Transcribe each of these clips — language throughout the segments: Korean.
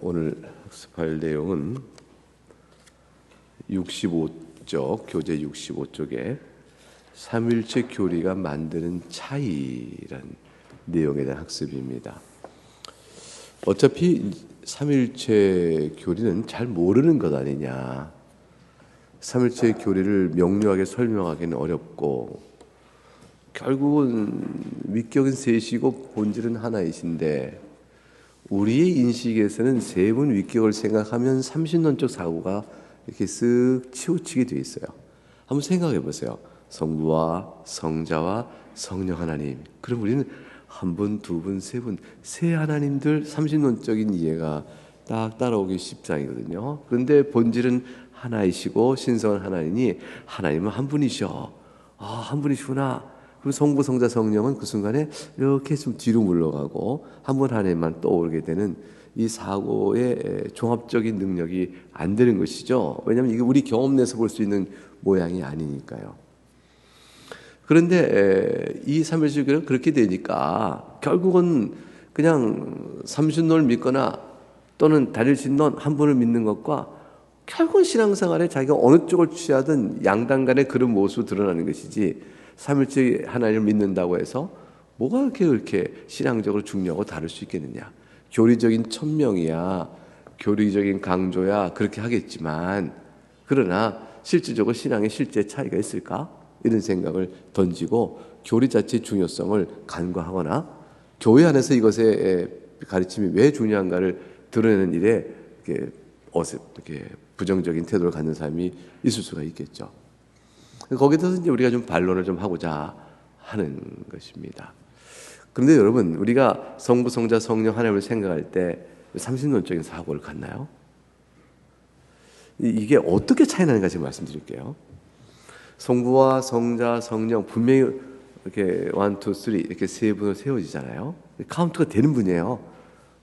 오늘 학습할 내용은 65쪽, 교재 65쪽에 삼일체 교리가 만드는 차이란 내용에 대한 학습입니다. 어차피 삼일체 교리는 잘 모르는 것 아니냐. 삼일체 교리를 명료하게 설명하기는 어렵고 결국은 위격은 셋이고 본질은 하나이신데 우리의 인식에서는 세 분 위격을 생각하면 삼신론적 사고가 이렇게 쓱 치우치게 돼 있어요. 한번 생각해 보세요. 성부와 성자와 성령 하나님. 그럼 우리는 한 분, 두 분, 세 분, 세 하나님들 삼신론적인 이해가 딱 따라오기 십장이거든요. 그런데 본질은 하나이시고 신성한 하나님이 하나님은 한 분이셔. 한 분이시구나. 그럼 성부, 성자, 성령은 그 순간에 이렇게 좀 뒤로 물러가고 한 분 하나님만 떠오르게 되는 이 사고의 종합적인 능력이 안 되는 것이죠. 왜냐하면 이게 우리 경험 내에서 볼 수 있는 모양이 아니니까요. 그런데 이 삼일체교는 그렇게 되니까 결국은 그냥 삼신론을 믿거나 또는 단일신론 한 분을 믿는 것과 결국은 신앙생활에 자기가 어느 쪽을 취하든 양당 간의 그런 모습으로 드러나는 것이지 삼일체 하나님을 믿는다고 해서 뭐가 그렇게 신앙적으로 중요하고 다를 수 있겠느냐. 교리적인 천명이야, 교리적인 강조야 그렇게 하겠지만 그러나 실질적으로 신앙의 실제 차이가 있을까? 이런 생각을 던지고 교리 자체의 중요성을 간과하거나 교회 안에서 이것의 가르침이 왜 중요한가를 드러내는 일에 이렇게 부정적인 태도를 갖는 사람이 있을 수가 있겠죠. 거기서 이제 우리가 좀 반론을 좀 하고자 하는 것입니다. 그런데 여러분, 우리가 성부, 성자, 성령 하나님을 생각할 때 삼신론적인 사고를 갖나요? 이게 어떻게 차이 나는가 지금 말씀드릴게요. 성부와 성자, 성령 분명히 이렇게 1, 2, 3 이렇게 세 분을 세워지잖아요. 카운트가 되는 분이에요.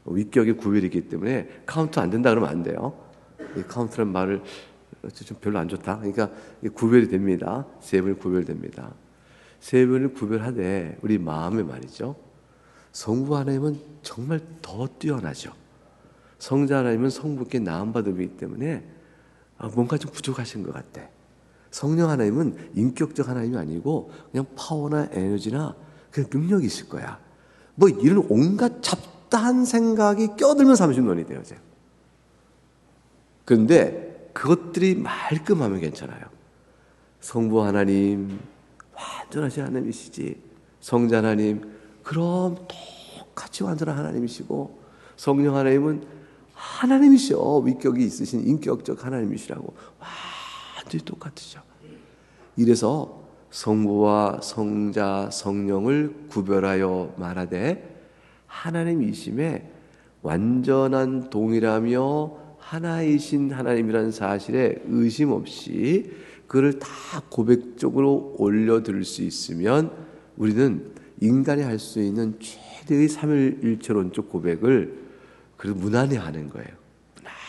위격의 구별이기 때문에 카운트 안 된다 그러면 안 돼요. 이 카운트라는 말을 좀 별로 안 좋다. 그러니까 구별이 됩니다. 세 분이 구별됩니다. 세 분을 구별하되 우리 마음에 말이죠. 성부 하나님은 정말 더 뛰어나죠. 성자 하나님은 성부께 나음받음이기 때문에 뭔가 좀 부족하신 것 같아. 성령 하나님은 인격적 하나님이 아니고 그냥 파워나 에너지나 그냥 능력이 있을 거야. 뭐 이런 온갖 잡다한 생각이 껴들면 삼신론이 돼요. 그런데 그것들이 말끔하면 괜찮아요. 성부 하나님 완전하신 하나님이시지. 성자 하나님 그럼 똑같이 완전한 하나님이시고 성령 하나님은 하나님이시오. 위격이 있으신 인격적 하나님이시라고 완전히 똑같으죠. 이래서 성부와 성자 성령을 구별하여 말하되 하나님이심에 완전한 동일하며 하나이신 하나님이라는 사실에 의심 없이 그를 다 고백적으로 올려드릴 수 있으면 우리는 인간이 할 수 있는 최대의 삼일일체론적 고백을 그래도 무난히 하는 거예요.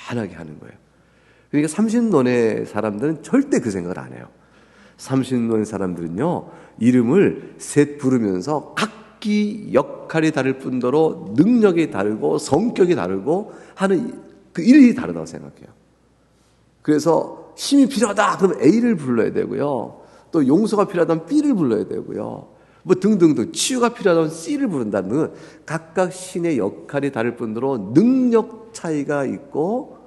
무난하게 하는 거예요. 그러니까 삼신론의 사람들은 절대 그 생각을 안 해요. 삼신론의 사람들은요, 이름을 셋 부르면서 각기 역할이 다를 뿐더러 능력이 다르고 성격이 다르고 하는 그 일이 다르다고 생각해요. 그래서 힘이 필요하다 그러면 A를 불러야 되고요. 또 용서가 필요하다면 B를 불러야 되고요. 뭐 등등등 치유가 필요하다면 C를 부른다는 각각 신의 역할이 다를 뿐더러 능력 차이가 있고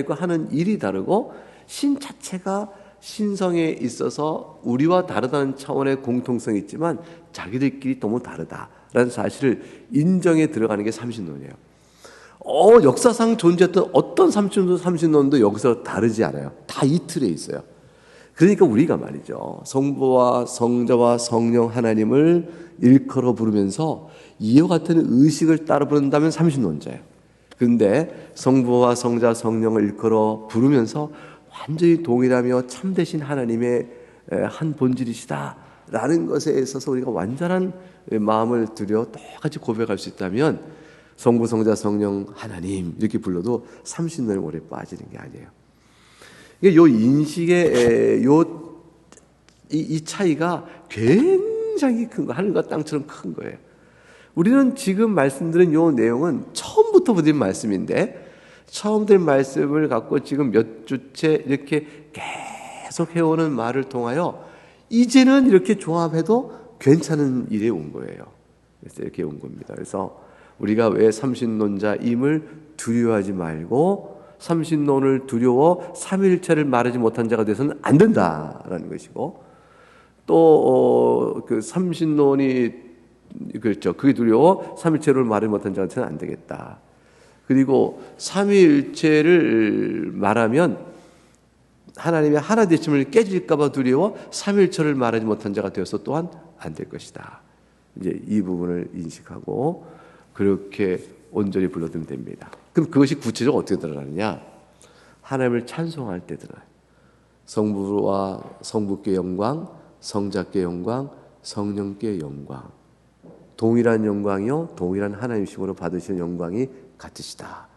하는 일이 다르고 신 자체가 신성에 있어서 우리와 다르다는 차원의 공통성이 있지만 자기들끼리 너무 다르다라는 사실을 인정해 들어가는 게 삼신론이에요. 역사상 존재했던 어떤 삼신론도 여기서 다르지 않아요. 다 이 틀에 있어요. 그러니까 우리가 말이죠. 성부와 성자와 성령 하나님을 일컬어 부르면서 이와 같은 의식을 따라 부른다면 삼신론자예요. 그런데 성부와 성자 성령을 일컬어 부르면서 완전히 동일하며 참되신 하나님의 한 본질이시다라는 것에 있어서 우리가 완전한 마음을 들여 똑같이 고백할 수 있다면 성부, 성자, 성령, 하나님 이렇게 불러도 삼신론에 오래 빠지는 게 아니에요. 이 인식의 이 차이가 굉장히 큰 거, 하늘과 땅처럼 큰 거예요. 우리는 지금 말씀드린 이 내용은 처음부터 드린 말씀인데 처음 드린 말씀을 갖고 지금 몇 주째 이렇게 계속 해오는 말을 통하여 이제는 이렇게 조합해도 괜찮은 일에 온 거예요. 그래서 이렇게 온 겁니다. 그래서 우리가 왜 삼신론자임을 두려워하지 말고 삼신론을 두려워 삼일체를 말하지 못한 자가 돼서는 안 된다라는 것이고, 또 그 삼신론이 그렇죠. 그게 두려워 삼일체를 말하지 못한 자가 돼서는 안 되겠다. 그리고 삼위일체를 말하면 하나님의 하나 되심을 깨질까 봐 두려워 삼일체를 말하지 못한 자가 되어서 또한 안 될 것이다. 이제 이 부분을 인식하고 그렇게 온전히 불러들면 됩니다. 그럼 그것이 구체적으로 어떻게 드러나느냐? 하나님을 찬송할 때 드러나요. 성부와 성부께 영광, 성자께 영광, 성령께 영광. 동일한 영광이요 동일한 하나님이심으로 받으시는 영광이 같으시다.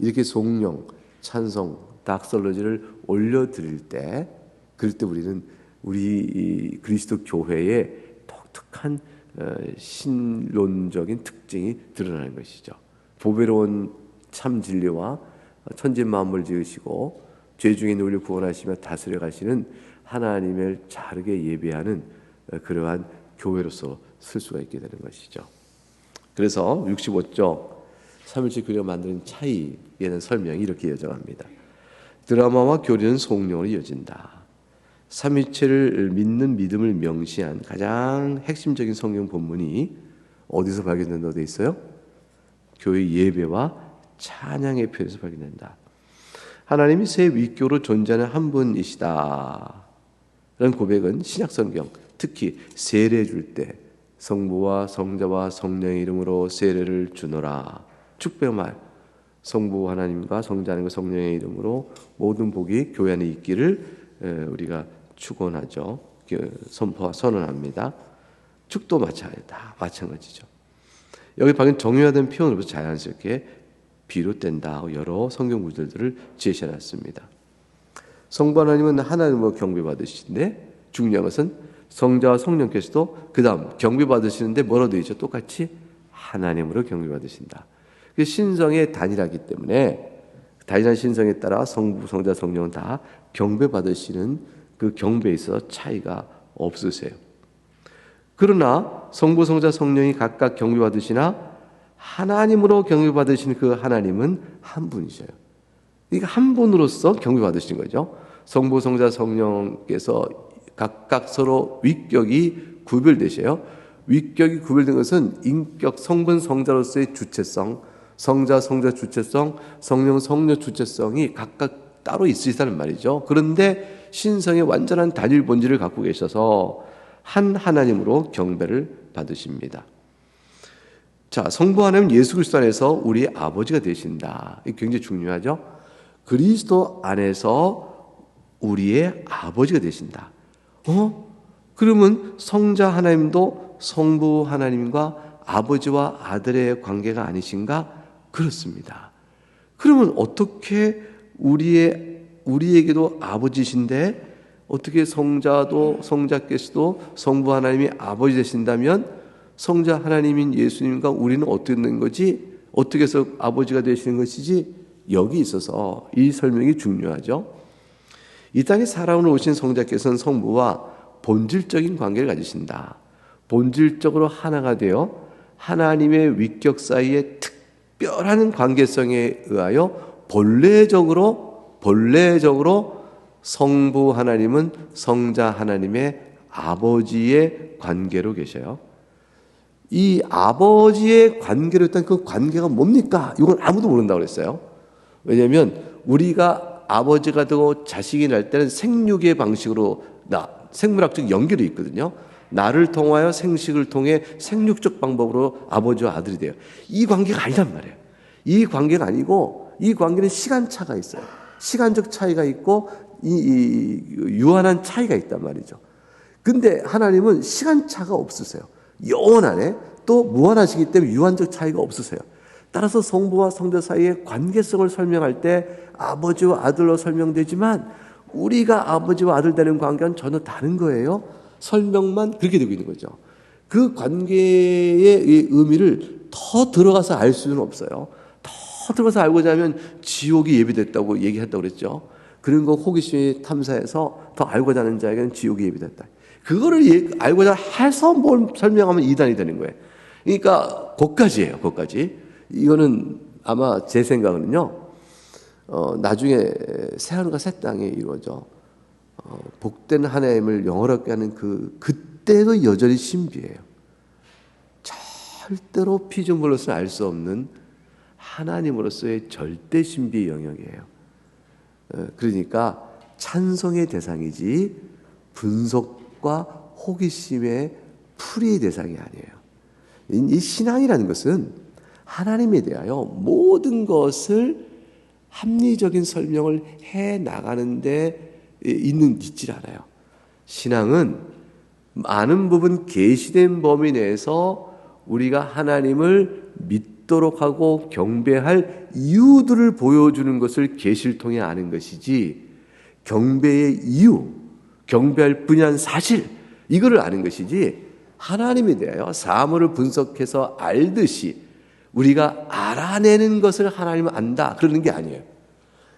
이렇게 송영, 찬송, 닥설러지를 올려드릴 때, 그럴 때 우리는 우리 그리스도 교회의 독특한 신론적인 특징이 드러나는 것이죠. 보배로운 참 진리와 천지 만물을 지으시고 죄 중에 우리를 구원하시며 다스려 가시는 하나님을 자르게 예배하는 그러한 교회로서 쓸 수가 있게 되는 것이죠. 그래서 65쪽 삼일체 교리가 만드는 차이에 대한 설명이 이렇게 이어져갑니다. 드라마와 교리는 성령으로 이어진다. 삼위체를 믿는 믿음을 명시한 가장 핵심적인 성경 본문이 어디서 발견된다고 되어 있어요? 교회 예배와 찬양의 표에서 발견된다. 하나님이 새 위교로 존재하는 한 분이시다 라는 고백은 신약 성경, 특히 세례 줄 때 성부와 성자와 성령의 이름으로 세례를 주노라, 축배의 말, 성부 하나님과 성자 하나님과 성령의 이름으로 모든 복이 교회 안에 있기를 우리가 축원하죠. 선언합니다. 축도 마찬가지죠. 여기 방금 정의화된 표현으로서 자연스럽게 비롯된다. 여러 성경 구절들을 제시해놨습니다. 성부 하나님은 하나님으로 경배받으시는데 중요한 것은 성자와 성령께서도 그 다음 경배받으시는데 뭐로 되어 있죠? 똑같이 하나님으로 경배받으신다. 신성의 단일하기 때문에 단일한 신성에 따라 성부, 성자, 성령은 다 경배받으시는 그 경배에 있어 차이가 없으세요. 그러나 성부, 성자, 성령이 각각 경배받으시나 하나님으로 경배받으시는 그 하나님은 한 분이셔요. 그러니까 한 분으로서 경배받으시는 거죠. 성부, 성자, 성령께서 각각 서로 위격이 구별되셔요. 위격이 구별된 것은 인격, 성분, 성자로서의 주체성, 성자, 성자 주체성, 성령, 성녀 주체성이 각각 따로 있으시다는 말이죠. 그런데 신성의 완전한 단일 본질을 갖고 계셔서 한 하나님으로 경배를 받으십니다. 자, 성부 하나님 예수 그리스도 안에서 우리의 아버지가 되신다. 이게 굉장히 중요하죠. 그리스도 안에서 우리의 아버지가 되신다. 그러면 성자 하나님도 성부 하나님과 아버지와 아들의 관계가 아니신가? 그렇습니다. 그러면 어떻게 우리에게도 아버지신데 어떻게 성자께서도 성부 하나님이 아버지 되신다면 성자 하나님인 예수님과 우리는 어떻게 된 거지? 어떻게 해서 아버지가 되시는 것이지? 여기 있어서 이 설명이 중요하죠. 이 땅에 살아오는 오신 성자께서는 성부와 본질적인 관계를 가지신다. 본질적으로 하나가 되어 하나님의 위격 사이에 특별한 관계성에 의하여 본래적으로 성부 하나님은 성자 하나님의 아버지의 관계로 계셔요. 이 아버지의 관계로 일단 그 관계가 뭡니까? 이건 아무도 모른다고 그랬어요. 왜냐하면 우리가 아버지가 되고 자식이 날 때는 생육의 방식으로 생물학적 연결이 있거든요. 나를 통하여 생식을 통해 생육적 방법으로 아버지와 아들이 돼요. 이 관계가 아니란 말이에요. 이 관계가 아니고 이 관계는 시간차가 있어요. 시간적 차이가 있고 이 유한한 차이가 있단 말이죠. 근데 하나님은 시간차가 없으세요. 영원하네. 또 무한하시기 때문에 유한적 차이가 없으세요. 따라서 성부와 성자 사이의 관계성을 설명할 때 아버지와 아들로 설명되지만 우리가 아버지와 아들 되는 관계는 전혀 다른 거예요. 설명만 그렇게 되고 있는 거죠. 그 관계의 의미를 더 들어가서 알 수는 없어요. 더 들어가서 알고자 하면 지옥이 예비됐다고 얘기했다고 그랬죠. 그런 거 호기심이 탐사해서 더 알고자 하는 자에게는 지옥이 예비됐다. 그거를 알고자 해서 뭘 설명하면 이단이 되는 거예요. 그러니까 거기까지예요. 거기까지. 이거는 아마 제 생각은요. 나중에 새하늘과 새 땅이 이루어져 복된 하나님을 영원하게 하는 그때도 여전히 신비해요. 절대로 피조물로서는 알 수 없는 하나님으로서의 절대 신비의 영역이에요. 그러니까 찬송의 대상이지 분석과 호기심의 풀이의 대상이 아니에요. 이 신앙이라는 것은 하나님에 대하여 모든 것을 합리적인 설명을 해 나가는데 있질 않아요. 신앙은 많은 부분 계시된 범위 내에서 우리가 하나님을 믿도록 하고 경배할 이유들을 보여주는 것을 계시를 통해 아는 것이지, 경배의 이유, 경배할 분야한 사실, 이거를 아는 것이지, 하나님에 대하여 사물을 분석해서 알듯이 우리가 알아내는 것을 하나님을 안다, 그러는 게 아니에요.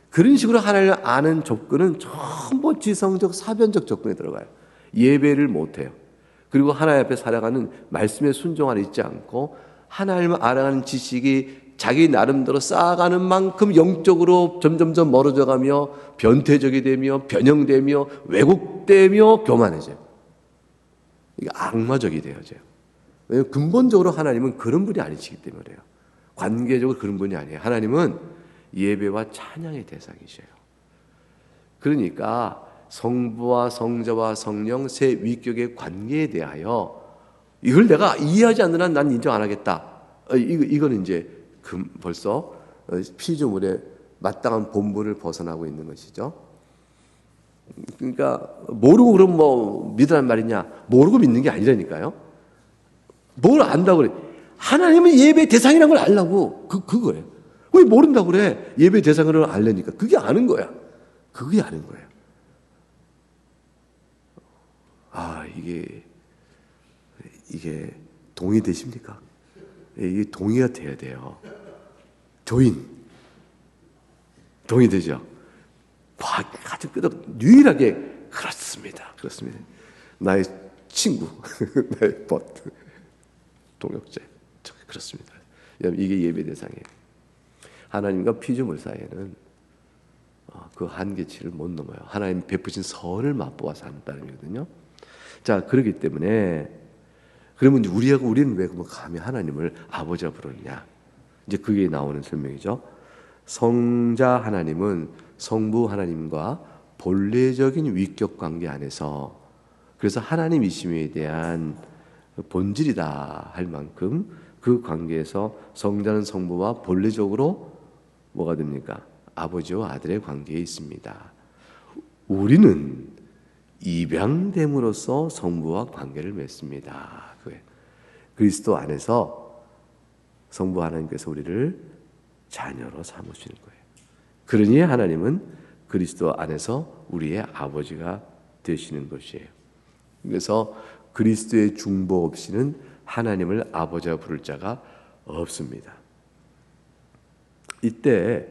그런 식으로 하나님을 아는 접근은 전부 지성적, 사변적 접근에 들어가요. 예배를 못해요. 그리고 하나님 앞에 살아가는 말씀에 순종하여 있지 않고 하나님을 알아가는 지식이 자기 나름대로 쌓아가는 만큼 영적으로 점점점 멀어져가며 변태적이 되며 변형되며 왜곡되며 교만해져요. 이게 악마적이 되어져요. 왜냐하면 근본적으로 하나님은 그런 분이 아니시기 때문에 그래요. 관계적으로 그런 분이 아니에요. 하나님은 예배와 찬양의 대상이셔요. 그러니까 성부와 성자와 성령 세 위격의 관계에 대하여 이걸 내가 이해하지 않는 한 난 인정 안 하겠다. 이거는 이제 벌써 피조물의 마땅한 본분을 벗어나고 있는 것이죠. 그러니까 모르고 그럼 뭐 믿으란 말이냐? 모르고 믿는 게 아니라니까요. 뭘 안다고 그래? 하나님은 예배 대상이라는 걸 알라고. 그거예요. 왜 모른다고 그래? 예배 대상을 알려니까. 그게 아는 거야. 그게 아는 거예요. 이게 동의되십니까? 이게 동의가 돼야 돼요. 조인. 동의되죠? 아주 유일하게 그렇습니다. 그렇습니다. 나의 친구, 나의 버트, 동역자. 그렇습니다. 이게 예배 대상이에요. 하나님과 피조물 사이에는 그 한계치를 못 넘어요. 하나님 베푸신 선을 맛보아서 하는 따름이거든요. 자, 그렇기 때문에 그러면 우리는 왜 감히 하나님을 아버지라 부르느냐? 이제 그게 나오는 설명이죠. 성자 하나님은 성부 하나님과 본래적인 위격 관계 안에서, 그래서 하나님이심에 대한 본질이다 할 만큼 그 관계에서 성자는 성부와 본래적으로 뭐가 됩니까? 아버지와 아들의 관계에 있습니다. 우리는 입양됨으로써 성부와 관계를 맺습니다. 그리스도 안에서 성부 하나님께서 우리를 자녀로 삼으시는 거예요. 그러니 하나님은 그리스도 안에서 우리의 아버지가 되시는 것이에요. 그래서 그리스도의 중보 없이는 하나님을 아버지라 부를 자가 없습니다. 이때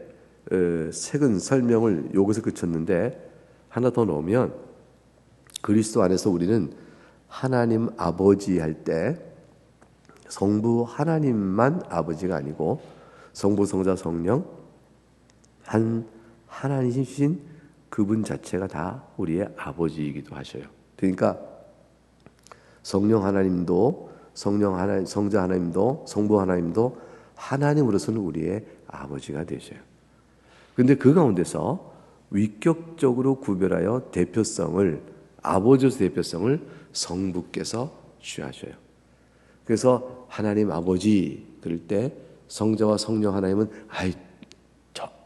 최근 설명을 여기서 그쳤는데 하나 더 넣으면, 그리스도 안에서 우리는 하나님 아버지 할 때 성부 하나님만 아버지가 아니고 성부, 성자, 성령 한 하나님이신 그분 자체가 다 우리의 아버지이기도 하셔요. 그러니까 성령 하나님도, 성자 하나님도, 성부 하나님도 하나님으로서는 우리의 아버지가 되셔요. 그런데 그 가운데서 위격적으로 구별하여 대표성을, 아버지로서 대표성을 성부께서 취하셔요. 그래서 하나님 아버지 그럴 때 성자와 성령 하나님은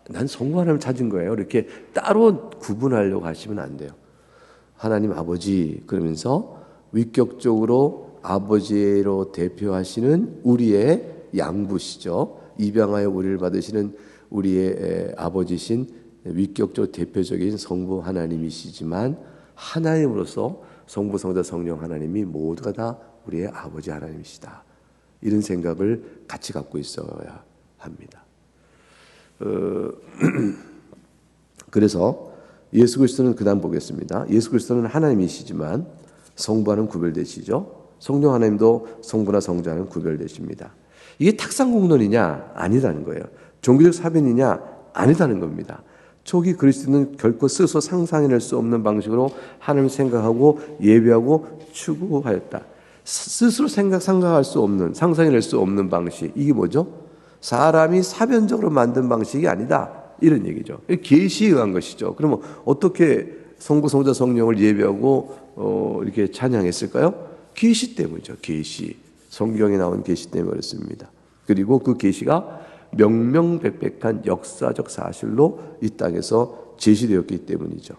난 성부 하나님을 찾은 거예요, 이렇게 따로 구분하려고 하시면 안 돼요. 하나님 아버지 그러면서 위격적으로 아버지로 대표하시는 우리의 양부시죠. 입양하여 우리를 받으시는 우리의 아버지신 위격적으로 대표적인 성부 하나님이시지만 하나님으로서 성부, 성자, 성령 하나님이 모두가 다 우리의 아버지 하나님이시다. 이런 생각을 같이 갖고 있어야 합니다. 그래서 예수 그리스도는 그다음 보겠습니다. 예수 그리스도는 하나님이시지만 성부와는 구별되시죠. 성령 하나님도 성부나 성자는 구별되십니다. 이게 탁상공론이냐? 아니라는 거예요. 종교적 사변이냐? 아니라는 겁니다. 초기 그리스도는 결코 스스로 상상해낼 수 없는 방식으로 하나님을 생각하고 예배하고 추구하였다. 스스로 상상할 수 없는, 상상해낼 수 없는 방식. 이게 뭐죠? 사람이 사변적으로 만든 방식이 아니다. 이런 얘기죠. 계시에 의한 것이죠. 그러면 어떻게 성부, 성자, 성령을 예배하고 이렇게 찬양했을까요? 계시 때문이죠. 계시. 성경에 나온 계시 때문에 그렇습니다. 그리고 그 계시가 명명백백한 역사적 사실로 이 땅에서 제시되었기 때문이죠.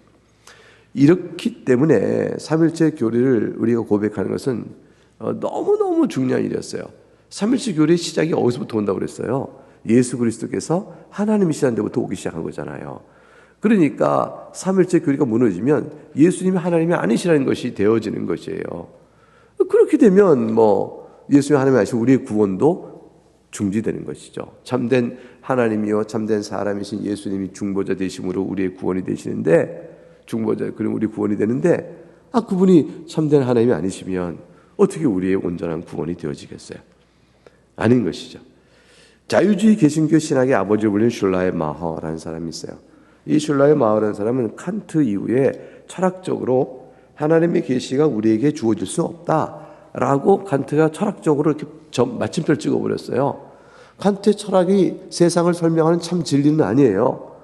이렇기 때문에 삼일체 교리를 우리가 고백하는 것은 너무너무 중요한 일이었어요. 삼일체 교리의 시작이 어디서부터 온다고 그랬어요? 예수 그리스도께서 하나님이시라는 데부터 오기 시작한 거잖아요. 그러니까 삼일체 교리가 무너지면 예수님이 하나님이 아니시라는 것이 되어지는 것이에요. 그렇게 되면 예수님이 하나님이 아니시고 우리의 구원도 중지되는 것이죠. 참된 하나님이요 참된 사람이신 예수님이 중보자 되심으로 우리의 구원이 되시는데, 중보자 그럼 우리 구원이 되는데, 그분이 참된 하나님이 아니시면 어떻게 우리의 온전한 구원이 되어지겠어요? 아닌 것이죠. 자유주의 개신교 신학의 아버지를 불리는 슐라의 마허라는 사람이 있어요. 이 슐라의 마허라는 사람은 칸트 이후에 철학적으로 하나님의 계시가 우리에게 주어질 수 없다라고 칸트가 철학적으로 이렇게 마침표를 찍어버렸어요. 칸트의 철학이 세상을 설명하는 참 진리는 아니에요.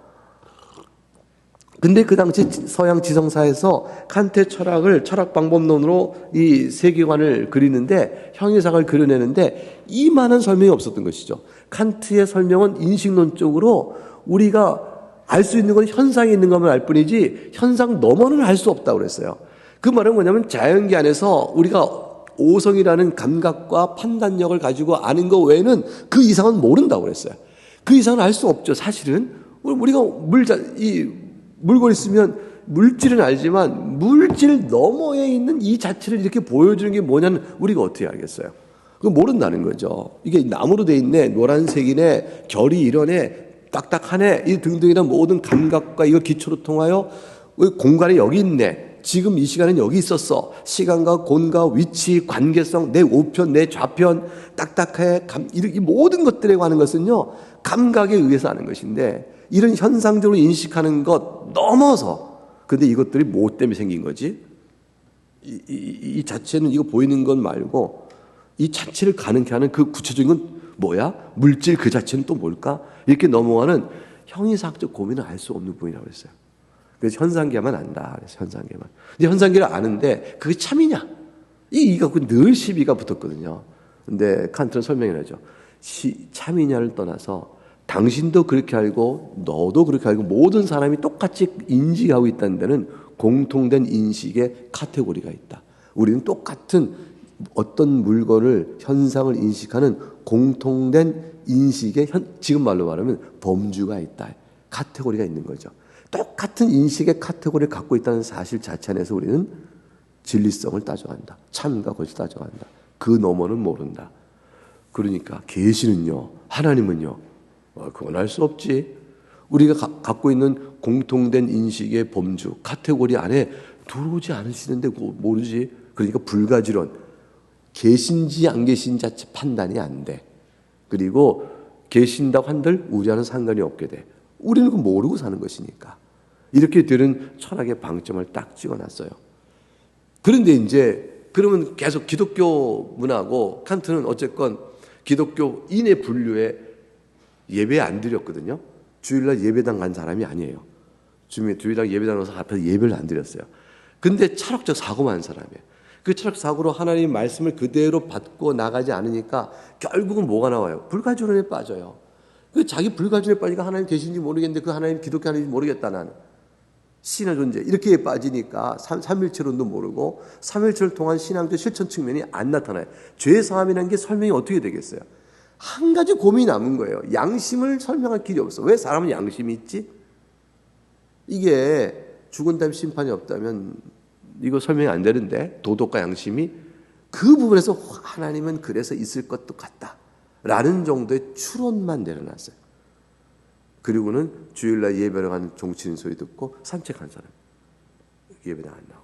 근데 그 당시 서양 지성사에서 칸트의 철학을 철학 방법론으로 이 세계관을 그리는데, 형이상을 그려내는데 이 많은 설명이 없었던 것이죠. 칸트의 설명은 인식론적으로 우리가 알 수 있는 건 현상에 있는 것만 알 뿐이지 현상 너머는 알 수 없다고 그랬어요. 그 말은 뭐냐면 자연계 안에서 우리가 오성이라는 감각과 판단력을 가지고 아는 것 외에는 그 이상은 모른다고 그랬어요. 그 이상은 알 수 없죠. 사실은 우리가 물건 있으면 물질은 알지만 물질 너머에 있는 이 자체를 이렇게 보여주는 게 뭐냐는 우리가 어떻게 알겠어요? 그거 모른다는 거죠. 이게 나무로 돼 있네, 노란색이네, 결이 이러네, 딱딱하네, 이 등등이란 모든 감각과 이걸 기초로 통하여 공간이 여기 있네, 지금 이 시간은 여기 있었어, 시간과 공간, 위치, 관계성, 내 우편, 내 좌편, 딱딱해, 이 모든 것들에 관한 것은요 감각에 의해서 하는 것인데, 이런 현상적으로 인식하는 것 넘어서, 근데 이것들이 뭐 때문에 생긴 거지? 이 자체는 이거 보이는 것 말고 이 자체를 가능케 하는 그 구체적인 건 뭐야? 물질 그 자체는 또 뭘까? 이렇게 넘어가는 형이사학적 고민을 알 수 없는 부분이라고 했어요. 그래서 현상계만 안다. 그래서 현상계만. 이제 현상계를 아는데 그게 참이냐? 이가 늘 시비가 붙었거든요. 근데 칸트는 설명을 하죠. 참이냐를 떠나서 당신도 그렇게 알고 너도 그렇게 알고 모든 사람이 똑같이 인식하고 있다는 데는 공통된 인식의 카테고리가 있다. 우리는 똑같은 어떤 물건을, 현상을 인식하는 공통된 인식의 지금 말로 말하면 범주가 있다. 카테고리가 있는 거죠. 똑같은 인식의 카테고리를 갖고 있다는 사실 자체 안에서 우리는 진리성을 따져간다. 참과 거짓을 따져간다. 그 너머는 모른다. 그러니까 계시는요, 하나님은요, 그건 알 수 없지. 우리가 갖고 있는 공통된 인식의 범주, 카테고리 안에 들어오지 않으시는데 모르지. 그러니까 불가지론, 계신지 안 계신지 자체 판단이 안 돼. 그리고 계신다고 한들 우리와는 상관이 없게 돼. 우리는 그거 모르고 사는 것이니까. 이렇게 되는 철학의 방점을 딱 찍어놨어요. 그런데 이제 그러면 계속 기독교 문화고, 칸트는 어쨌건 기독교인의 분류에 예배 안 드렸거든요. 주일날 예배당 간 사람이 아니에요. 주일날 예배당 가서 앞에서 예배를 안 드렸어요. 근데 철학적 사고만 한 사람이에요. 그 철학 사고로 하나님의 말씀을 그대로 받고 나가지 않으니까 결국은 뭐가 나와요? 불가지론에 빠져요. 그 자기 불가지론에 빠지니까 하나님 계신지 모르겠는데 그 하나님 기독교 하나님인지 모르겠다 나는. 신의 존재 이렇게 빠지니까 삼일체론도 모르고 삼일체를 통한 신앙적 실천 측면이 안 나타나요. 죄 사함이라는 게 설명이 어떻게 되겠어요? 한 가지 고민이 남은 거예요. 양심을 설명할 길이 없어. 왜 사람은 양심이 있지? 이게 죽은 다음에 심판이 없다면 이거 설명이 안 되는데, 도덕과 양심이 그 부분에서 하나님은 그래서 있을 것도 같다 라는 정도의 추론만 내려놨어요. 그리고는 주일날 예배를 가는 종치는 소리 듣고 산책한 사람. 예배당 안 나오고.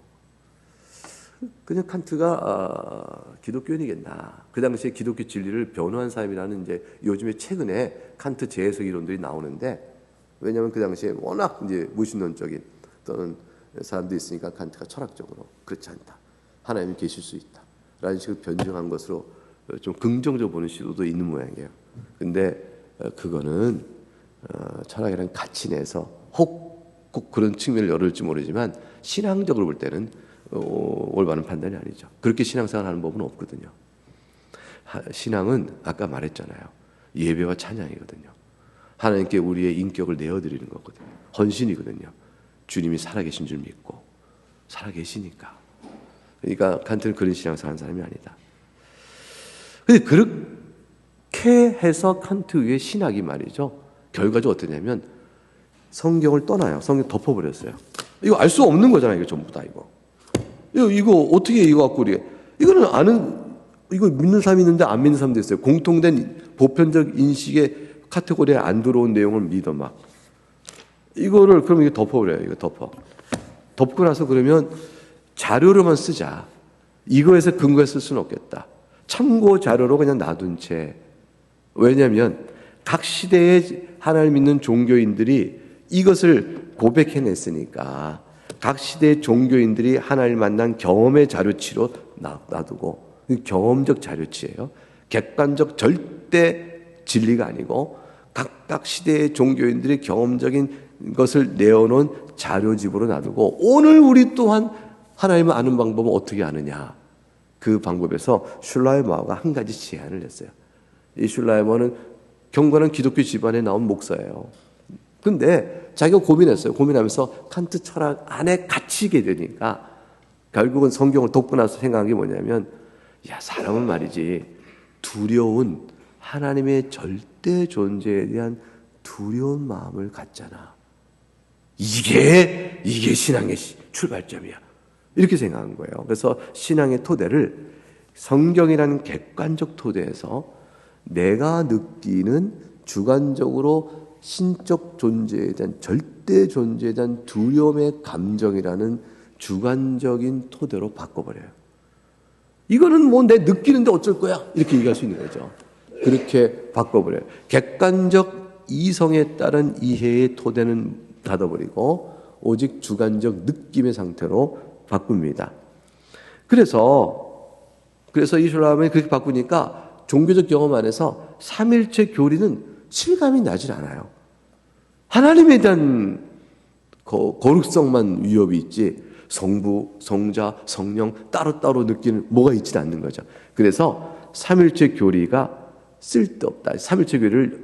그냥 칸트가 기독교인이겠나. 그 당시에 기독교 진리를 변호한 사람이라는 이제 요즘에 최근에 칸트 재해석 이론들이 나오는데, 왜냐하면 그 당시에 워낙 이제 무신론적인 또는 사람들이 있으니까 칸트가 철학적으로 그렇지 않다. 하나님이 계실 수 있다. 라는 식으로 변증한 것으로 좀 긍정적으로 보는 시도도 있는 모양이에요. 근데 그거는 철학이라는 가치 내에서 혹 꼭 그런 측면을 열을지 모르지만 신앙적으로 볼 때는 올바른 판단이 아니죠. 그렇게 신앙생활 하는 법은 없거든요. 신앙은 아까 말했잖아요. 예배와 찬양이거든요. 하나님께 우리의 인격을 내어드리는 거거든요. 헌신이거든요. 주님이 살아계신 줄 믿고 살아계시니까. 그러니까 칸트는 그런 신앙생활 하는 사람이 아니다. 근데 그렇게 해서 칸트 위의 신학이 말이죠. 결과적으로 어떠냐면 성경을 떠나요. 성경 덮어버렸어요. 이거 알 수 없는 거잖아요. 이거 전부 다 이거 어떻게 이거 갖고 우리가 이거는 이거 믿는 사람이 있는데 안 믿는 사람도 있어요. 공통된 보편적 인식의 카테고리에 안 들어온 내용을 믿어 막. 이거를 그럼 이거 덮어버려요. 이거 덮고 나서 그러면 자료로만 쓰자. 이거에서 근거해 쓸 수는 없겠다. 참고 자료로 그냥 놔둔 채. 왜냐하면 각 시대의 하나님 믿는 종교인들이 이것을 고백해냈으니까 각 시대의 종교인들이 하나님을 만난 경험의 자료치로 놔두고, 경험적 자료치예요. 객관적 절대 진리가 아니고 각각 시대의 종교인들이 경험적인 것을 내어놓은 자료집으로 놔두고, 오늘 우리 또한 하나님을 아는 방법은 어떻게 아느냐. 그 방법에서 슐라이머가 한 가지 제안을 했어요. 이 슐라이머는 경건한 기독교 집안에 나온 목사예요. 근데 자기가 고민했어요. 고민하면서 칸트 철학 안에 갇히게 되니까 결국은 성경을 덮고 나서 생각한 게 뭐냐면, 야, 사람은 말이지 두려운 하나님의 절대 존재에 대한 두려운 마음을 갖잖아. 이게 신앙의 출발점이야. 이렇게 생각한 거예요. 그래서 신앙의 토대를 성경이라는 객관적 토대에서 내가 느끼는 주관적으로 신적 존재에 대한 절대 존재에 대한 두려움의 감정이라는 주관적인 토대로 바꿔버려요. 이거는 뭐 내 느끼는데 어쩔 거야 이렇게 얘기할 수 있는 거죠. 그렇게 바꿔버려요. 객관적 이성에 따른 이해의 토대는 닫아버리고 오직 주관적 느낌의 상태로 바꿉니다. 그래서 이슬람이 그렇게 바꾸니까 종교적 경험 안에서 삼일체 교리는 실감이 나질 않아요. 하나님에 대한 거룩성만 위협이 있지 성부, 성자, 성령 따로따로 느끼는 뭐가 있지 않는 거죠. 그래서 삼일체 교리가 쓸데없다. 삼일체 교리를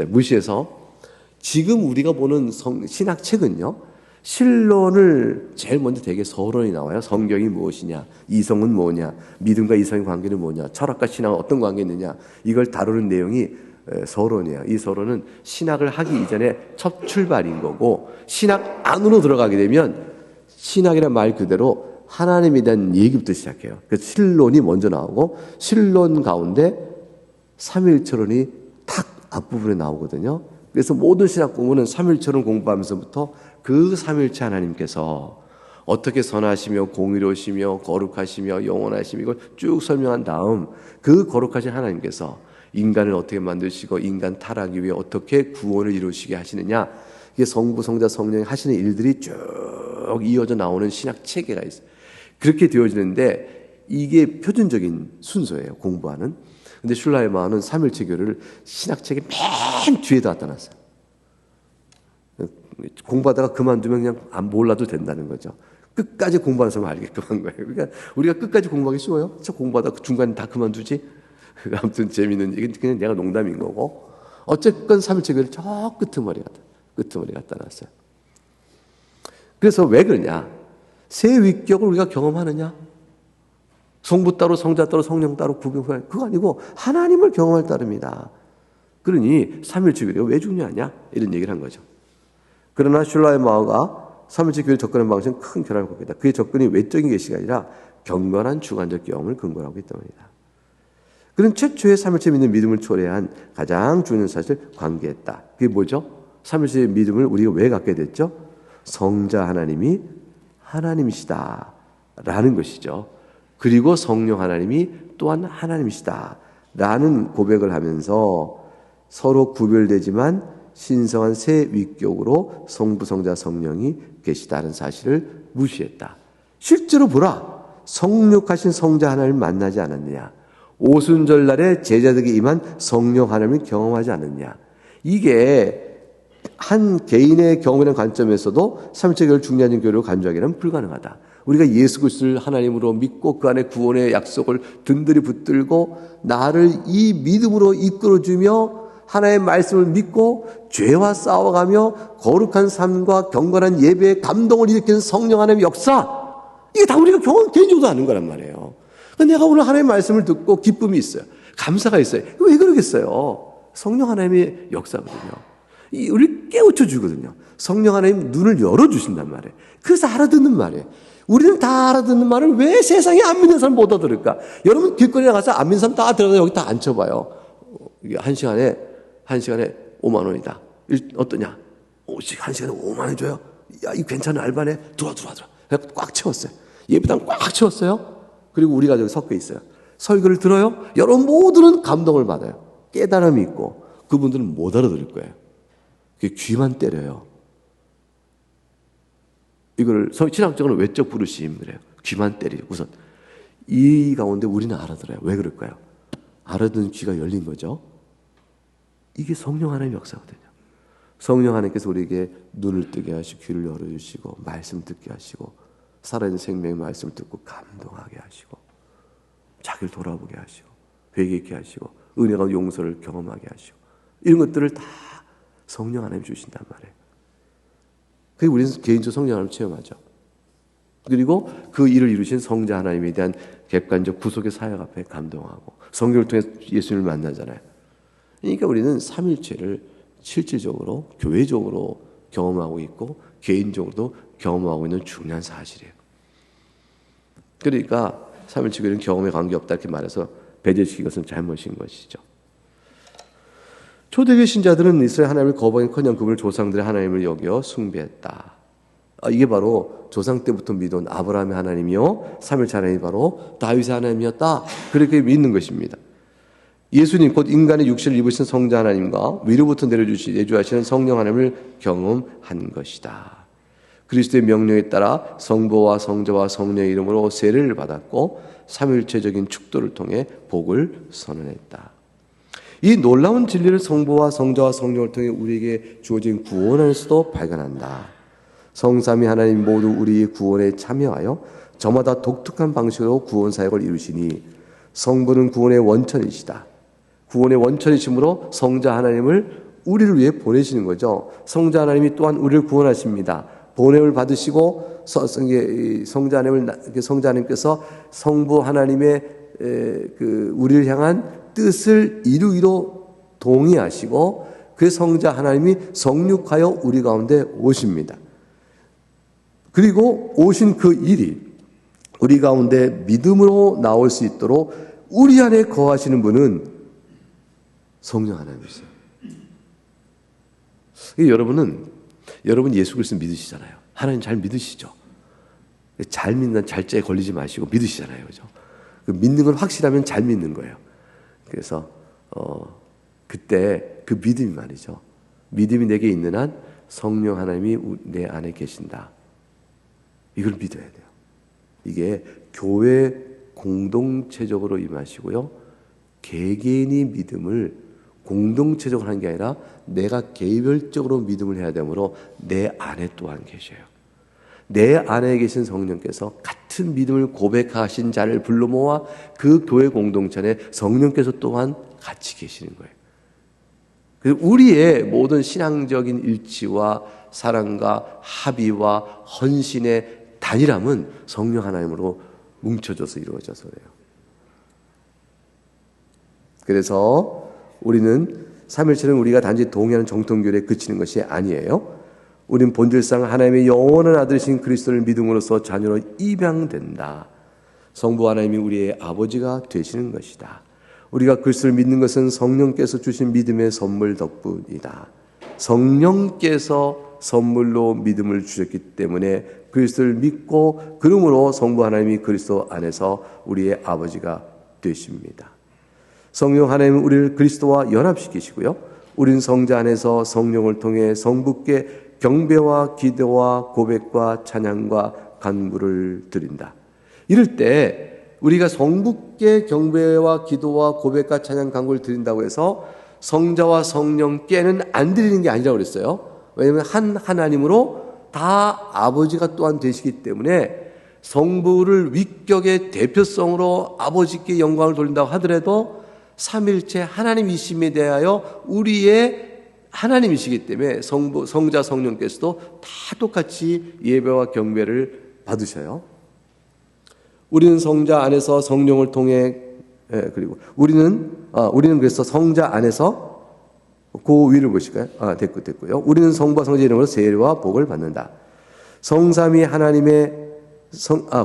무시해서 지금 우리가 보는 신학책은요, 신론을 제일 먼저 되게 서론이 나와요. 성경이 무엇이냐, 이성은 뭐냐, 믿음과 이성의 관계는 뭐냐, 철학과 신학은 어떤 관계 있느냐, 이걸 다루는 내용이 서론이에요. 이 서론은 신학을 하기 이전에 첫 출발인 거고, 신학 안으로 들어가게 되면 신학이라는 말 그대로 하나님에 대한 얘기부터 시작해요. 그래서 신론이 먼저 나오고, 신론 가운데 삼일체론이 탁 앞부분에 나오거든요. 그래서 모든 신학 공부는 삼일체론 공부하면서부터 그 삼일체 하나님께서 어떻게 선하시며 공의로우시며 거룩하시며 영원하시며 이걸 쭉 설명한 다음, 그 거룩하신 하나님께서 인간을 어떻게 만드시고 인간 타락이 위해 어떻게 구원을 이루시게 하시느냐, 이게 성부, 성자, 성령이 하시는 일들이 쭉 이어져 나오는 신학 체계가 있어요. 그렇게 되어지는데 이게 표준적인 순서예요, 공부하는. 근데 슐라이머는 삼일체 교리를 신학책의 맨 뒤에다 갖다 놨어요. 공부하다가 그만두면 그냥 안 몰라도 된다는 거죠. 끝까지 공부하는 사람은 알게끔 한 거예요. 그러니까 우리가 끝까지 공부하기 쉬워요? 저 공부하다가 중간에 다 그만두지? 아무튼 재미있는, 이게 그냥 내가 농담인 거고. 어쨌건 삼일체 교리를 저 끄트머리 갖다 놨어요. 그래서 왜 그러냐? 새 위격을 우리가 경험하느냐? 성부 따로 성자 따로 성령 따로 구별해, 그거 아니고 하나님을 경험할 따름이다. 그러니 삼일체 교리가 왜 중요하냐? 이런 얘기를 한 거죠. 그러나 슐라이머가 삼일체 교리에 접근하는 방식은 큰 결함을 갖고 있다. 그의 접근이 외적인 계시가 아니라 경건한 주관적 경험을 근거로 하고 있다 말이다. 그는 최초의 삼일체 믿는 믿음을 초래한 가장 중요한 사실을 관계했다. 그게 뭐죠? 삼위일체의 믿음을 우리가 왜 갖게 됐죠? 성자 하나님이 하나님이시다 라는 것이죠. 그리고 성령 하나님이 또한 하나님이시다 라는 고백을 하면서 서로 구별되지만 신성한 세 위격으로 성부, 성자, 성령이 계시다는 사실을 무시했다. 실제로 보라, 성육하신 성자 하나님을 만나지 않았느냐, 오순절날에 제자들에게 임한 성령 하나님을 경험하지 않았느냐. 이게 한 개인의 경험이라는 관점에서도 삼위일체교를 중요한 교회로 간주하기는 불가능하다. 우리가 예수 그리스도를 하나님으로 믿고 그 안에 구원의 약속을 든든히 붙들고 나를 이 믿음으로 이끌어주며 하나님의 말씀을 믿고 죄와 싸워가며 거룩한 삶과 경건한 예배의 감동을 일으키는 성령 하나님의 역사, 이게 다 우리가 개인적으로 아는 거란 말이에요. 내가 오늘 하나님의 말씀을 듣고 기쁨이 있어요. 감사가 있어요. 왜 그러겠어요? 성령 하나님의 역사거든요. 우리를 깨우쳐 주거든요. 성령 하나님 눈을 열어주신단 말이에요. 그래서 알아듣는 말이에요. 우리는 다 알아듣는 말을 왜 세상에 안 믿는 사람 못 알아들을까? 여러분 길거리에 나가서 안 믿는 사람 다 들어가서 여기 다 앉혀봐요. 이게 한 시간에 5만 원이다. 어떠냐? 한 시간에 5만 원 줘요? 야, 이거 괜찮은 알바네? 들어와. 그래서 꽉 채웠어요. 예배당 꽉 채웠어요. 그리고 우리가 저기 섞여 있어요. 설교를 들어요. 여러분 모두는 감동을 받아요. 깨달음이 있고 그분들은 못 알아들을 거예요. 그게 귀만 때려요. 이걸 신학적으로 외적 부르심 그래요. 귀만 때리죠. 우선 이 가운데 우리는 알아들어요. 왜 그럴까요? 알아듣는 귀가 열린 거죠. 이게 성령 하나님의 역사거든요. 성령 하나님께서 우리에게 눈을 뜨게 하시고 귀를 열어주시고 말씀 듣게 하시고 살아있는 생명의 말씀을 듣고 감동하게 하시고 자기를 돌아보게 하시고 회개케 하시고 은혜가 용서를 경험하게 하시고 이런 것들을 다 성령 하나님 주신단 말이에요. 그게 우리는 개인적으로 성령 하나님 체험하죠. 그리고 그 일을 이루신 성자 하나님에 대한 객관적 구속의 사역 앞에 감동하고 성경을 통해 예수님을 만나잖아요. 그러니까 우리는 삼위일체를 실질적으로 교회적으로 경험하고 있고 개인적으로도 경험하고 있는 중요한 사실이에요. 그러니까 삼위일체 교회는 경험에 관계없다 이렇게 말해서 배제시킨 것은 잘못인 것이죠. 초대교회 신자들은 이스라엘 하나님을 거부하기는커녕 그분을 조상들의 하나님을 여겨 숭배했다. 이게 바로 조상 때부터 믿어온 아브라함의 하나님이요 삼위일체 하나님이 바로 다윗의 하나님이었다. 그렇게 믿는 것입니다. 예수님 곧 인간의 육신을 입으신 성자 하나님과 위로부터 내주하시는 성령 하나님을 경험한 것이다. 그리스도의 명령에 따라 성부와 성자와 성령의 이름으로 세례를 받았고 삼위일체적인 축도를 통해 복을 선언했다. 이 놀라운 진리를 성부와 성자와 성령을 통해 우리에게 주어진 구원 안에서도 발견한다. 성삼위 하나님 모두 우리의 구원에 참여하여 저마다 독특한 방식으로 구원 사역을 이루시니 성부는 구원의 원천이시다. 구원의 원천이시므로 성자 하나님을 우리를 위해 보내시는 거죠. 성자 하나님이 또한 우리를 구원하십니다. 보냄을 받으시고 성자 하나님께서 성부 하나님의 우리를 향한 뜻을 이루기로 동의하시고 그 성자 하나님이 성육하여 우리 가운데 오십니다. 그리고 오신 그 일이 우리 가운데 믿음으로 나올 수 있도록 우리 안에 거하시는 분은 성령 하나님이세요. 여러분 예수 그리스도 믿으시잖아요. 하나님 잘 믿으시죠? 잘 믿는 잘자에 걸리지 마시고 믿으시잖아요. 그죠? 그 믿는 건 확실하면 잘 믿는 거예요. 그래서 그때 그 믿음이 말이죠. 믿음이 내게 있는 한 성령 하나님이 내 안에 계신다. 이걸 믿어야 돼요. 이게 교회 공동체적으로 임하시고요. 개개인이 믿음을 공동체적으로 하는 게 아니라 내가 개별적으로 믿음을 해야 되므로 내 안에 또한 계셔요. 내 안에 계신 성령께서 같은 믿음을 고백하신 자를 불러 모아 그 교회 공동체 안에 성령께서 또한 같이 계시는 거예요. 그래서 우리의 모든 신앙적인 일치와 사랑과 합의와 헌신의 단일함은 성령 하나님으로 뭉쳐져서 이루어져서 그래요. 그래서 우리는 삼위일체는 우리가 단지 동의하는 정통교회에 그치는 것이 아니에요. 우린 본질상 하나님의 영원한 아들이신 그리스도를 믿음으로써 자녀로 입양된다. 성부 하나님이 우리의 아버지가 되시는 것이다. 우리가 그리스도를 믿는 것은 성령께서 주신 믿음의 선물 덕분이다. 성령께서 선물로 믿음을 주셨기 때문에 그리스도를 믿고 그러므로 성부 하나님이 그리스도 안에서 우리의 아버지가 되십니다. 성령 하나님은 우리를 그리스도와 연합시키시고요. 우린 성자 안에서 성령을 통해 성부께 경배와 기도와 고백과 찬양과 간구를 드린다. 이럴 때 우리가 성부께 경배와 기도와 고백과 찬양 간구를 드린다고 해서 성자와 성령께는 안 드리는 게 아니라고 그랬어요. 왜냐하면 한 하나님으로 다 아버지가 또한 되시기 때문에 성부를 위격의 대표성으로 아버지께 영광을 돌린다고 하더라도 삼일체 하나님이심에 대하여 우리의 하나님이시기 때문에 성부, 성자, 성령께서도 다 똑같이 예배와 경배를 받으셔요. 우리는 성자 안에서 성령을 통해 그리고 우리는 그래서 성자 안에서 그 위를 보실까요? 됐고요. 우리는 성부와 성자 이름으로 세례와 복을 받는다. 성삼위 하나님의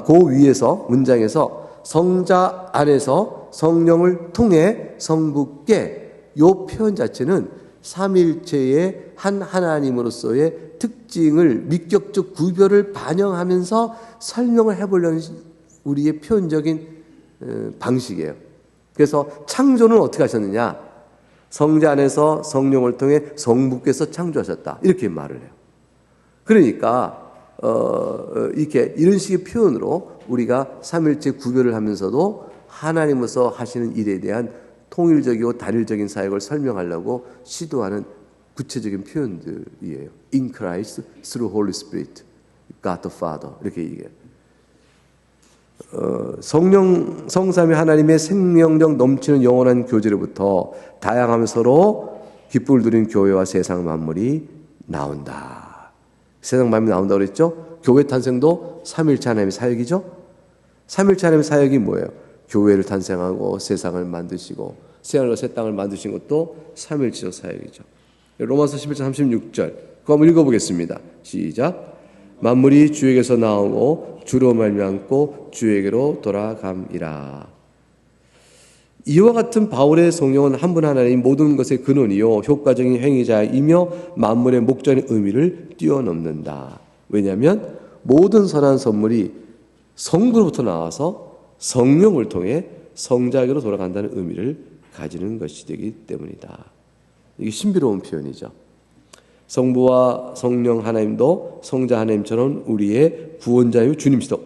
그 위에서 문장에서 성자 안에서 성령을 통해 성부께 요 표현 자체는 삼일체의 한 하나님으로서의 특징을 미격적 구별을 반영하면서 설명을 해보려는 우리의 표현적인 방식이에요. 그래서 창조는 어떻게 하셨느냐? 성자 안에서 성령을 통해 성부께서 창조하셨다. 이렇게 말을 해요. 그러니까 이렇게 이런 식의 표현으로 우리가 삼일체 구별을 하면서도 하나님으로서 하시는 일에 대한 통일적이고 단일적인 사역을 설명하려고 시도하는 구체적인 표현들이에요. In Christ, through Holy Spirit, God the Father 이렇게 얘기해요. 성령, 성삼위 하나님의 생명력 넘치는 영원한 교제로부터 다양하며 서로 기쁨을 누리는 교회와 세상 만물이 나온다. 세상 만물이 나온다고 그랬죠? 교회 탄생도 삼일체 하나님의 사역이죠? 삼일체 하나님의 사역이 뭐예요? 교회를 탄생하고 세상을 만드시고 새하늘과 새 땅을 만드신 것도 삼일체적 사역이죠. 로마서 11장 36절 그거 한번 읽어보겠습니다. 시작. 만물이 주에게서 나오고 주로 말미암고 주에게로 돌아감이라. 이와 같은 바울의 성령은 한 분 하나님 모든 것의 근원이요 효과적인 행위자이며 만물의 목적인 의미를 뛰어넘는다. 왜냐하면 모든 선한 선물이 성부로부터 나와서 성령을 통해 성자에게로 돌아간다는 의미를 가지는 것이 되기 때문이다. 이게 신비로운 표현이죠. 성부와 성령 하나님도 성자 하나님처럼 우리의 구원자요 주님이시다.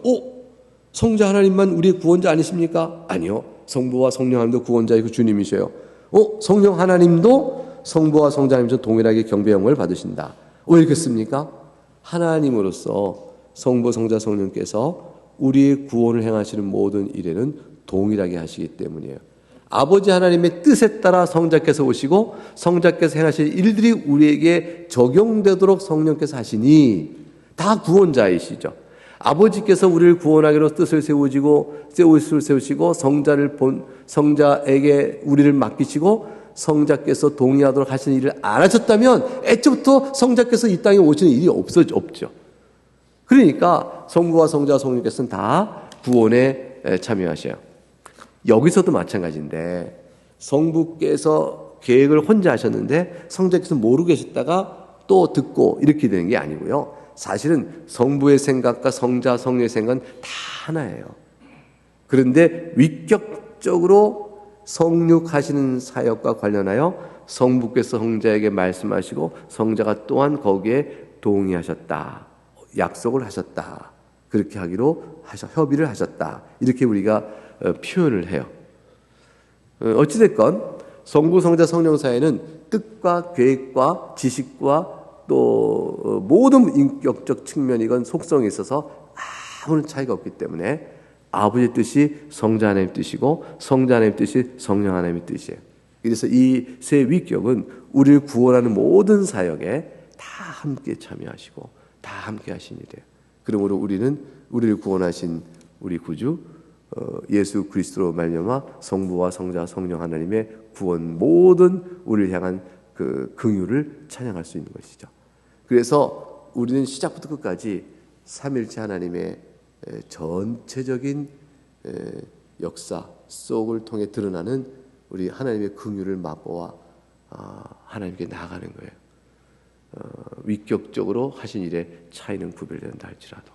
성자 하나님만 우리의 구원자 아니십니까? 아니요. 성부와 성령 하나님도 구원자이고 주님이셔요. 성령 하나님도 성부와 성자 하나님처럼 동일하게 경배 영광을 받으신다. 왜 이렇겠습니까? 하나님으로서 성부, 성자, 성령께서 우리의 구원을 행하시는 모든 일에는 동일하게 하시기 때문이에요. 아버지 하나님의 뜻에 따라 성자께서 오시고 성자께서 행하실 일들이 우리에게 적용되도록 성령께서 하시니 다 구원자이시죠. 아버지께서 우리를 구원하기로 뜻을 세우시고 성자에게 우리를 맡기시고 성자께서 동의하도록 하시는 일을 안 하셨다면 애초부터 성자께서 이 땅에 오시는 일이 없죠. 그러니까 성부와 성자와 성령께서는 다 구원에 참여하셔요. 여기서도 마찬가지인데 성부께서 계획을 혼자 하셨는데 성자께서 모르고 계셨다가 또 듣고 이렇게 되는 게 아니고요. 사실은 성부의 생각과 성자, 성령의 생각은 다 하나예요. 그런데 위격적으로 성육하시는 사역과 관련하여 성부께서 성자에게 말씀하시고 성자가 또한 거기에 동의하셨다. 약속을 하셨다. 그렇게 하기로 협의를 하셨다. 이렇게 우리가 표현을 해요. 어찌됐건 성부, 성자, 성령 사이에는 뜻과 계획과 지식과 또 모든 인격적 측면이건 속성에 있어서 아무런 차이가 없기 때문에 아버지의 뜻이 성자 하나님의 뜻이고 성자 하나님의 뜻이 성령 하나님의 뜻이에요. 그래서 이 세 위격은 우리를 구원하는 모든 사역에 다 함께 참여하시고 다 함께 하신 일이에요. 그러므로 우리는 우리를 구원하신 우리 구주 예수 그리스도로 말미암아 성부와 성자 성령 하나님의 구원 모든 우리를 향한 그 긍휼을 찬양할 수 있는 것이죠. 그래서 우리는 시작부터 끝까지 삼일체 하나님의 전체적인 역사 속을 통해 드러나는 우리 하나님의 긍휼을 맛보아 하나님께 나아가는 거예요. 위격적으로 하신 일의 차이는 구별된다 할지라도,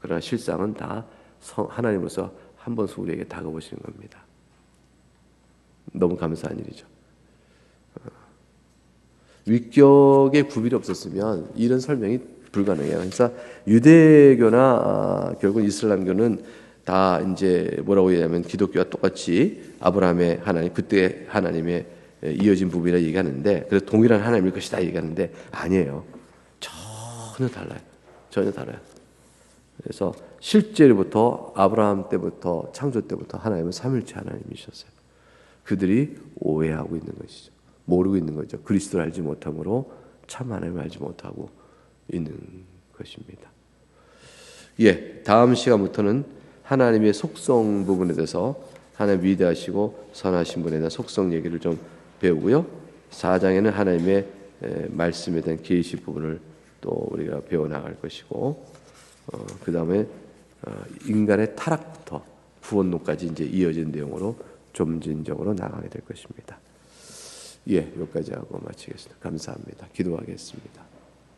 그러나 실상은 다 하나님으로서 한 번씩 우리에게 다가오시는 겁니다. 너무 감사한 일이죠. 위격의 구별이 없었으면 이런 설명이 불가능해요. 그래서 유대교나 결국 이슬람교는 다 이제 뭐라고 얘기하면 기독교와 똑같이 아브라함의 하나님, 그때 하나님의 이어진 부분이라 얘기하는데, 그래서 동일한 하나님일 것이다 얘기하는데 아니에요. 전혀 달라요. 전혀 달라요. 그래서 실제로부터 아브라함 때부터 창조 때부터 하나님은 삼일체 하나님이셨어요. 그들이 오해하고 있는 것이죠. 모르고 있는 거죠. 그리스도를 알지 못함으로 참 하나님을 알지 못하고 있는 것입니다. 다음 시간부터는 하나님의 속성 부분에 대해서, 하나님 위대하시고 선하신 분에 대한 속성 얘기를 좀 배우고요. 4장에는 하나님의 말씀에 대한 계시 부분을 또 우리가 배워나갈 것이고, 그 다음에 인간의 타락부터 구원론까지 이제 이어진 내용으로 점진적으로 나가게 될 것입니다. 여기까지 하고 마치겠습니다. 감사합니다. 기도하겠습니다.